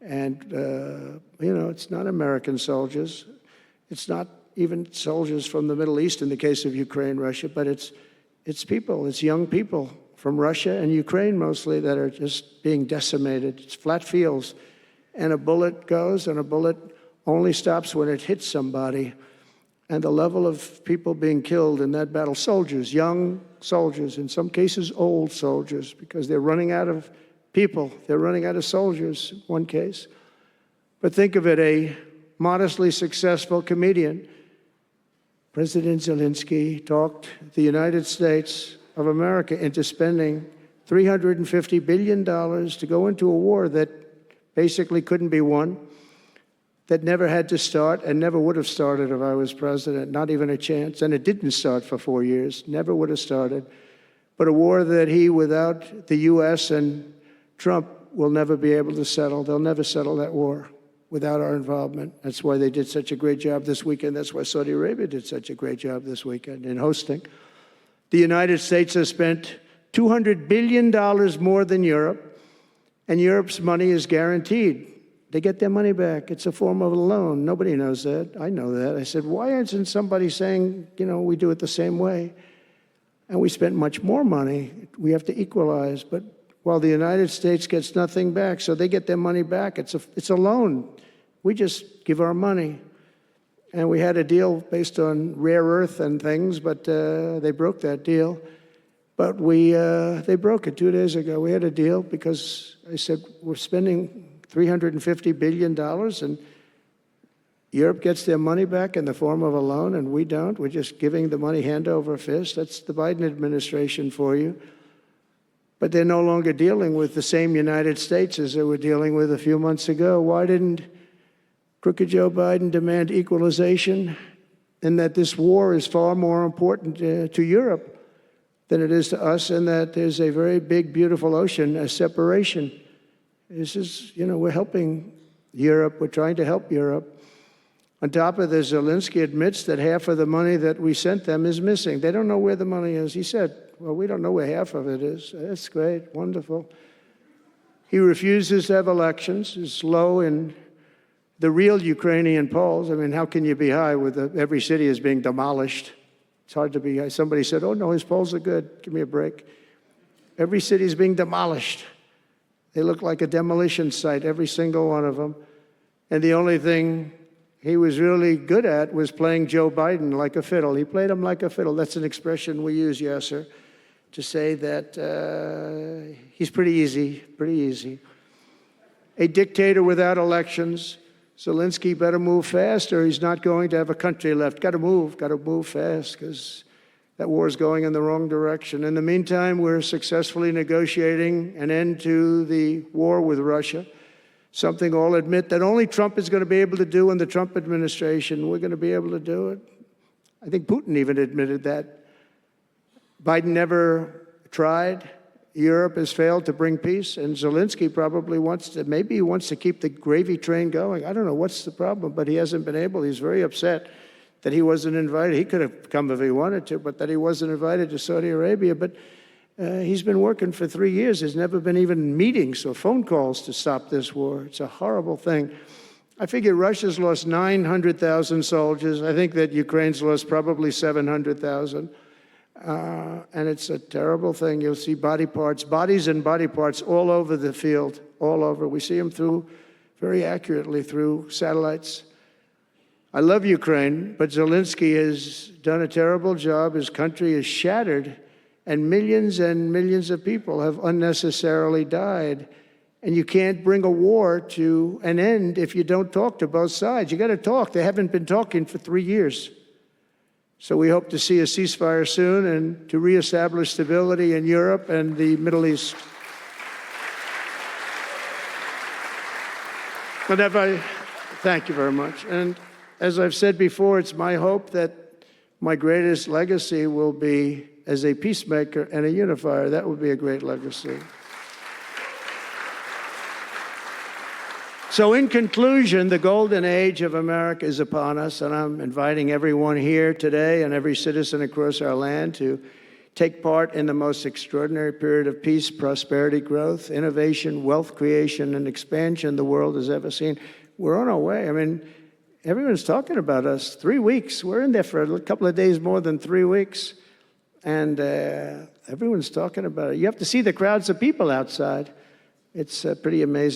And, it's not American soldiers. It's not even soldiers from the Middle East in the case of Ukraine, Russia, but it's people, it's young people from Russia and Ukraine mostly that are just being decimated. It's flat fields, and a bullet goes, and a bullet only stops when it hits somebody. And the level of people being killed in that battle, soldiers, young soldiers, in some cases old soldiers, because they're running out of people. They're running out of soldiers, in one case. But think of it, a modestly successful comedian, President Zelensky, talked the United States of America into spending $350 billion to go into a war that basically couldn't be won, that never had to start and never would have started if I was president, not even a chance. And it didn't start for 4 years, never would have started. But a war that he, without the U.S. and Trump, will never be able to settle. They'll never settle that war without our involvement. That's why they did such a great job this weekend. That's why Saudi Arabia did such a great job this weekend in hosting. The United States has spent $200 billion more than Europe, and Europe's money is guaranteed. They get their money back. It's a form of a loan. Nobody knows that. I know that. I said, why isn't somebody saying, we do it the same way? And we spent much more money. We have to equalize. But while the United States gets nothing back, so they get their money back. It's a loan. We just give our money. And we had a deal based on rare earth and things, but they broke that deal. But they broke it 2 days ago. We had a deal because I said, we're spending $350 billion, and Europe gets their money back in the form of a loan, and we don't. We're just giving the money hand over fist. That's the Biden administration for you. But they're no longer dealing with the same United States as they were dealing with a few months ago. Why didn't crooked Joe Biden demand equalization, and that this war is far more important to Europe than it is to us, and that there's a very big, beautiful ocean, a separation? This is, we're helping Europe. We're trying to help Europe. On top of this, Zelensky admits that half of the money that we sent them is missing. They don't know where the money is. He said, well, we don't know where half of it is. That's great, wonderful. He refuses to have elections. It's low in the real Ukrainian polls. I mean, how can you be high with every city is being demolished? It's hard to be high. Somebody said, oh, no, his polls are good. Give me a break. Every city is being demolished. They look like a demolition site, every single one of them. And the only thing he was really good at was playing Joe Biden like a fiddle. He played him like a fiddle. That's an expression we use, Yasser, to say that he's pretty easy. A dictator without elections. Zelensky better move fast, or he's not going to have a country left. Got to move fast, because that war is going in the wrong direction. In the meantime, we're successfully negotiating an end to the war with Russia, something all admit that only Trump is going to be able to do in the Trump administration. We're going to be able to do it. I think Putin even admitted that. Biden never tried. Europe has failed to bring peace, and Zelensky probably maybe he wants to keep the gravy train going. I don't know what's the problem, but he hasn't been able. He's very upset that he wasn't invited. He could have come if he wanted to, but that he wasn't invited to Saudi Arabia. But he's been working for 3 years. There's never been even meetings or phone calls to stop this war. It's a horrible thing. I figure Russia's lost 900,000 soldiers. I think that Ukraine's lost probably 700,000. And it's a terrible thing. You'll see bodies and body parts all over the field, all over. We see them very accurately through satellites. I love Ukraine, but Zelensky has done a terrible job. His country is shattered, and millions of people have unnecessarily died. And you can't bring a war to an end if you don't talk to both sides. You got to talk. They haven't been talking for 3 years. So we hope to see a ceasefire soon and to reestablish stability in Europe and the Middle East. Thank you very much. And as I've said before, it's my hope that my greatest legacy will be as a peacemaker and a unifier. That would be a great legacy. So in conclusion, the golden age of America is upon us, and I'm inviting everyone here today and every citizen across our land to take part in the most extraordinary period of peace, prosperity, growth, innovation, wealth creation, and expansion the world has ever seen. We're on our way. I mean, everyone's talking about us. 3 weeks. We're in there for a couple of days more than 3 weeks. And everyone's talking about it. You have to see the crowds of people outside. It's pretty amazing.